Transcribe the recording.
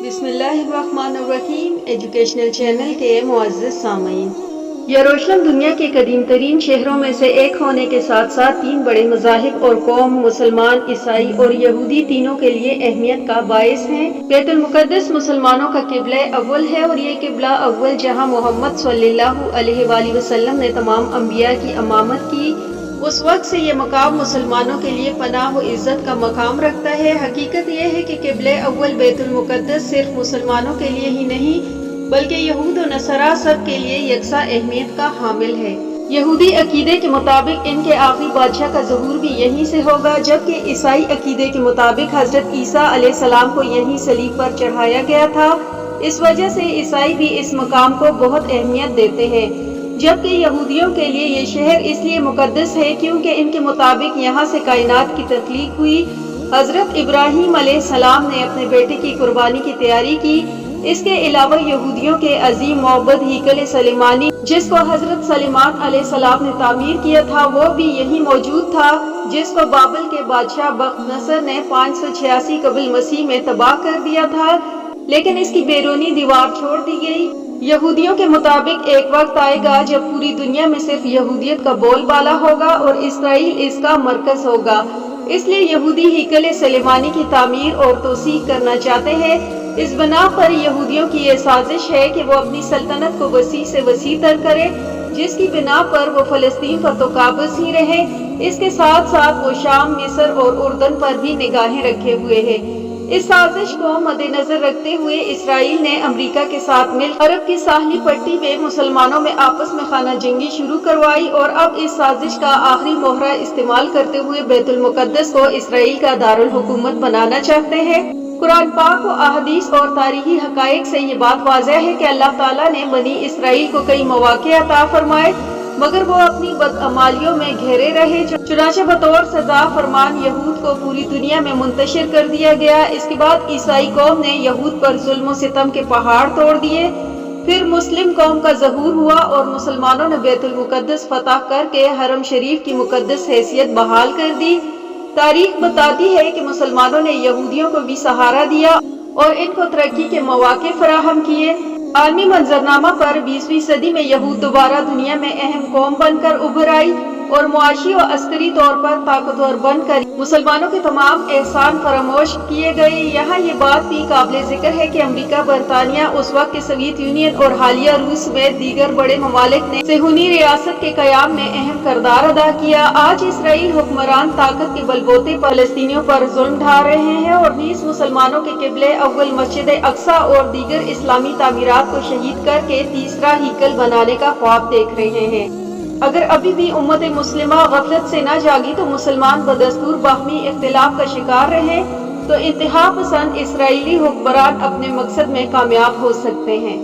बिस्मिल्लाहिर्रहमानिर्रहीम। Educational channel के मुअज़्ज़ज़ सामीन, यरूशलेम दुनिया के कदीम तरीन शहरों में से एक होने के साथ साथ तीन बड़े मज़ाहिब और कौम मुसलमान, ईसाई और यहूदी तीनों के लिए अहमियत का बाइस है। बैतुल मुक़द्दस मुसलमानों का क़िबला अव्वल है और ये क़िबला अव्वल जहाँ मोहम्मद सल्लल्लाहु अलैहि वसल्लम ने तमाम अंबिया की इमामत की, उस वक्त से ये मकाम मुसलमानों के लिए पनाह व इज़्ज़त का मकाम रखता है। हकीकत ये है कि क़िबला अव्वल बैतुल मुक़द्दस सिर्फ मुसलमानों के लिए ही नहीं बल्कि यहूद और नसरा सब के लिए यकसा अहमियत का हामिल है। यहूदी अकीदे के मुताबिक इनके आखिरी बादशाह का ज़हूर भी यहीं से होगा, जबकि ईसाई अकीदे के मुताबिक हज़रत ईसा अलैहिस्सलाम को यहीं सलीब पर चढ़ाया गया था। इस वजह से ईसाई भी इस मकाम को बहुत अहमियत देते हैं, जबकि यहूदियों के लिए ये शहर इसलिए मुकद्दस है क्योंकि इनके मुताबिक यहाँ से कायनात की तख्लीक हुई। हज़रत इब्राहीम अलैहिस्सलाम ने अपने बेटे की कुर्बानी की तैयारी की। इसके अलावा यहूदियों के अजीम मोहब्बत हैकल सलेमानी, जिसको हज़रत सलेमान अलैहिस्सलाम ने तामीर किया था, वो भी यहीं मौजूद था, जिसको बाबिल के बादशाह बख्तनसर ने 586 कबल मसीह में तबाह कर दिया था, लेकिन इसकी बैरूनी दीवार छोड़ दी गई। यहूदियों के मुताबिक एक वक्त आएगा जब पूरी दुनिया में सिर्फ यहूदियत का बोलबाला होगा और इसराइल इसका मरकज होगा। इसलिए यहूदी हैकल सलेमानी की तामीर और तोसीक करना चाहते हैं। इस बना पर यहूदियों की ये साजिश है कि वो अपनी सल्तनत को वसी से वसी तर करे, जिसकी बिना पर वो फ़लस्तीन पर तो काबिज ही रहे, इसके साथ साथ वो शाम, मिस्र और उर्दन पर भी निगाहें रखे हुए है। इस साजिश को मद्देनजर रखते हुए इसराइल ने अमेरिका के साथ मिल अरब की साहली पट्टी में मुसलमानों में आपस में खाना जंगी शुरू करवाई और अब इस साजिश का आखिरी मोहरा इस्तेमाल करते हुए बैतुल मुक़द्दस को इसराइल का दारुल हुकूमत बनाना चाहते हैं। कुरान पाक व अहदीस और तारीखी हकायक से ये बात वाज़ह है कि अल्लाह ताला ने बनी इसराइल को कई मौक़े अता फरमाए, मगर वो अपनी बदअमालियों में घेरे रहे। चुनांचे बतौर सजा फरमान यहूद को पूरी दुनिया में मुंतशिर कर दिया गया। इसके बाद ईसाई कौम ने यहूद पर जुल्म व सितम के पहाड़ तोड़ दिए। फिर मुस्लिम कौम का ज़हूर हुआ और मुसलमानों ने बैतुल मुक़द्दस फतह करके हरम शरीफ की मुक़द्दस हैसियत बहाल कर दी। तारीख बताती है कि मुसलमानों ने यहूदियों को भी सहारा दिया और इनको तरक्की के मौके फराहम किए। आलमी मंजरनामा पर 20वीं सदी में यहूद दोबारा दुनिया में अहम कौम बनकर उभर आई और मुआशी और अस्करी तौर पर ताकतवर बनकर मुसलमानों के तमाम एहसान फरामोश किए गए। यहाँ ये बात भी काबिल जिक्र है कि अमेरिका, बरतानिया, उस वक्त के सोवियत यूनियन और हालिया रूस में दीगर बड़े ममालिक ने सेहूनी रियासत के कयाम में अहम किरदार अदा किया। आज इसराइल हुक्मरान ताकत के बलबूते फ़लस्तीनियों पर जुल्म ढा रहे हैं और नीज़ मुसलमानों के क़िबला अव्वल मस्जिद अक्सा और दीगर इस्लामी तामीरात को शहीद करके तीसरा हैकल बनाने का ख्वाब देख रहे हैं। अगर अभी भी उम्मत मुस्लिमा गफलत से न जागी तो मुसलमान बदस्तूर बाहमी इख्तिलाफ का शिकार रहे तो इंतहा पसंद इसराइली हुक्मरान अपने मकसद में कामयाब हो सकते हैं।